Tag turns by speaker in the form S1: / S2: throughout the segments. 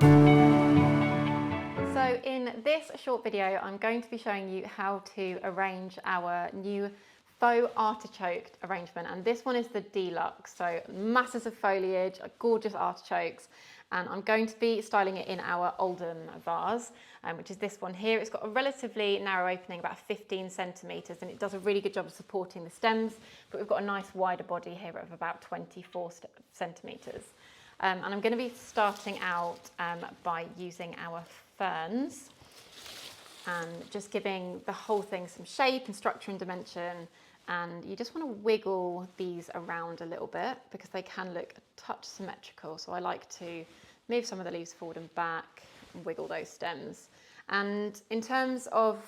S1: So in this short video, I'm going to be showing you how to arrange our new faux artichoke arrangement, and this one is the Deluxe, so masses of foliage, gorgeous artichokes, and I'm going to be styling it in our Oldham vase, which is this one here. It's got a relatively narrow opening, about 15 centimetres, and it does a really good job of supporting the stems, but we've got a nice wider body here of about 24 centimetres. And I'm going to be starting out by using our Ferns and just giving the whole thing some shape and structure and dimension. And you just want to wiggle these around a little bit because they can look a touch symmetrical. So I like to move some of the leaves forward and back and wiggle those stems. And in terms of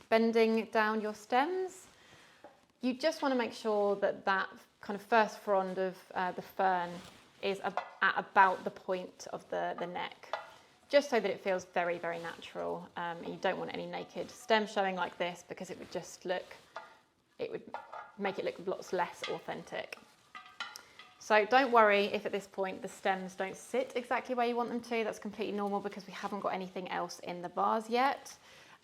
S1: bending down your stems, you just want to make sure that that kind of first frond of the fern is at about the point of the neck, just so that it feels very, very natural. You don't want any naked stem showing like this because it would just look, it would make it look lots less authentic. So don't worry if at this point the stems don't sit exactly where you want them to. That's completely normal because we haven't got anything else in the vase yet.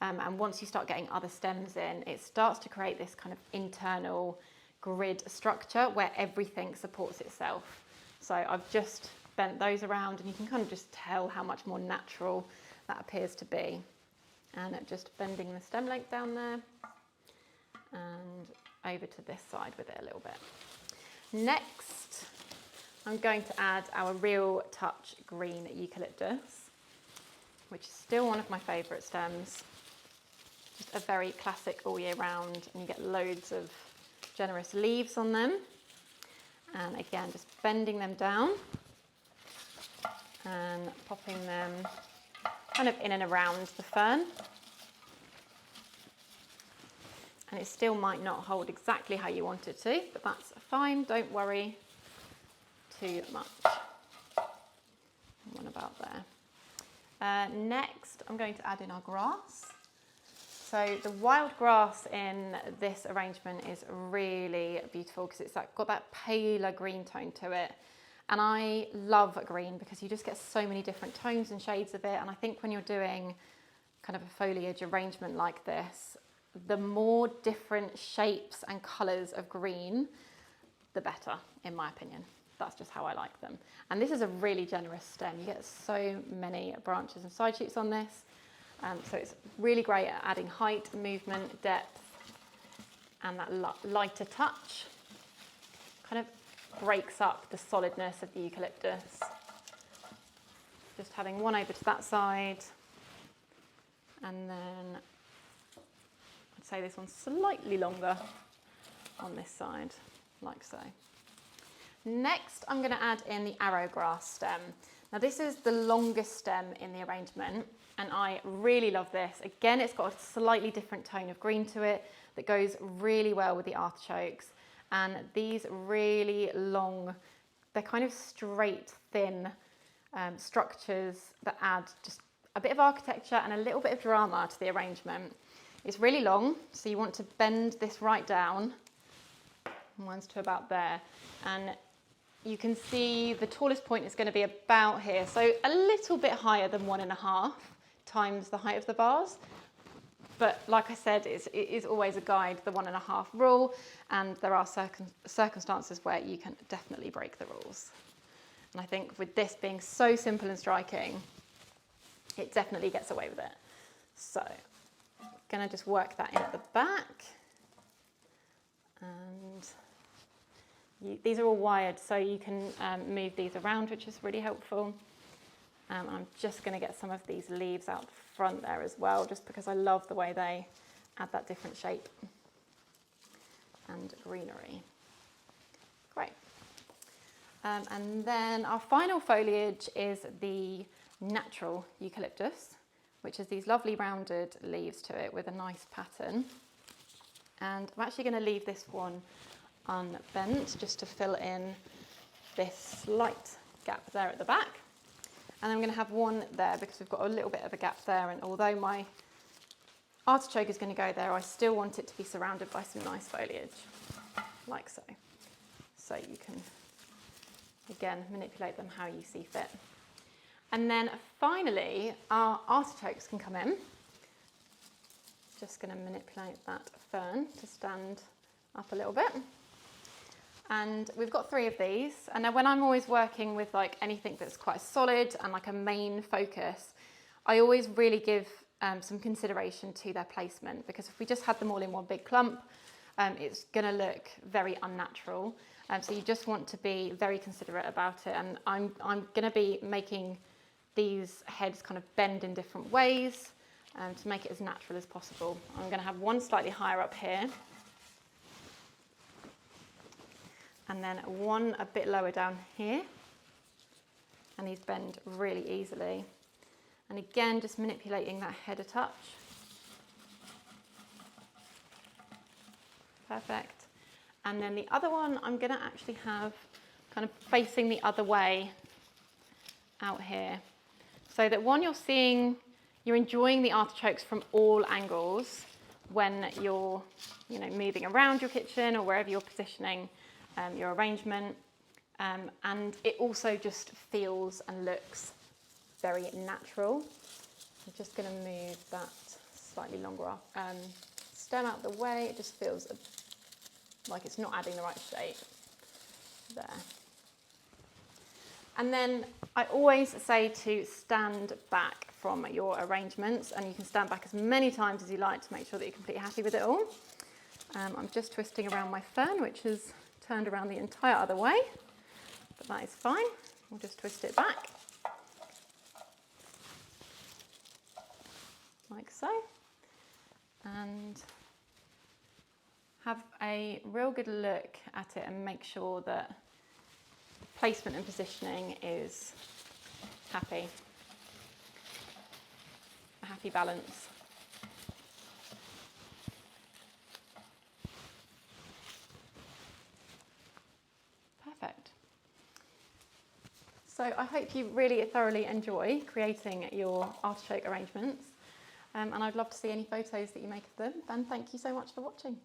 S1: And once you start getting other stems in, it starts to create this kind of internal grid structure where everything supports itself. So I've just bent those around and you can kind of just tell how much more natural that appears to be. And just bending the stem length down there and over to this side with it a little bit. Next, I'm going to add our Real Touch green eucalyptus, which is still one of my favourite stems. Just a very classic all year round, and you get loads of generous leaves on them. And again, just bending them down and popping them kind of in and around the fern. And it still might not hold exactly how you want it to, but that's fine, don't worry too much. One about there. Next, I'm going to add in our grass. So the wild grass in this arrangement is really beautiful because it's got that paler green tone to it. And I love green because you just get so many different tones and shades of it. And I think when you're doing kind of a foliage arrangement like this, the more different shapes and colours of green, the better, in my opinion. That's just how I like them. And this is a really generous stem. You get so many branches and side shoots on this. So it's really great at adding height, movement, depth, and that lighter touch kind of breaks up the solidness of the eucalyptus. Just having one over to that side, and then I'd say this one's slightly longer on this side, like so. Next, I'm going to add in the arrowgrass stem. Now this is the longest stem in the arrangement, and I really love this. Again, it's got a slightly different tone of green to it that goes really well with the artichokes. And these really long, they're kind of straight, thin structures that add just a bit of architecture and a little bit of drama to the arrangement. It's really long, so you want to bend this right down. Mine's to about there. And you can see the tallest point is going to be about here, so a little bit higher than 1.5 times the height of the vase. But like I said, it is always a guide, the 1.5 rule, and there are circumstances where you can definitely break the rules. And I think with this being so simple and striking, it definitely gets away with it. So I'm going to just work that in at the back. And these are all wired, so you can move these around, which is really helpful. I'm just going to get some of these leaves out the front there as well, just because I love the way they add that different shape and greenery. Great. And then our final foliage is the natural eucalyptus, which is these lovely rounded leaves to it with a nice pattern. And I'm actually going to leave this one unbent just to fill in this slight gap there at the back. And I'm going to have one there because we've got a little bit of a gap there, and although my artichoke is going to go there, I still want it to be surrounded by some nice foliage, like so. So you can, again, manipulate them how you see fit. And then finally, our artichokes can come in. Just going to manipulate that fern to stand up a little bit. And we've got 3 of these. And now when I'm always working with like anything that's quite solid and like a main focus, I always really give some consideration to their placement, because if we just had them all in one big clump, it's going to look very unnatural. So you just want to be very considerate about it. And I'm going to be making these heads kind of bend in different ways to make it as natural as possible. I'm going to have one slightly higher up here, and then one a bit lower down here, and these bend really easily. And again, just manipulating that head a touch. Perfect. And then the other one I'm going to actually have kind of facing the other way out here, so that one, you're enjoying the artichokes from all angles when you're moving around your kitchen or wherever you're positioning your arrangement, and it also just feels and looks very natural. I'm just going to move that slightly longer stem out of the way. It just feels like it's not adding the right shape there. And then I always say to stand back from your arrangements, and you can stand back as many times as you like to make sure that you're completely happy with it all. I'm just twisting around my fern, which has turned around the entire other way, but that is fine. We'll just twist it back, like so, and have a real good look at it and make sure that placement and positioning is happy, a happy balance. Perfect. So I hope you really thoroughly enjoy creating your artichoke arrangements, and I'd love to see any photos that you make of them, and thank you so much for watching.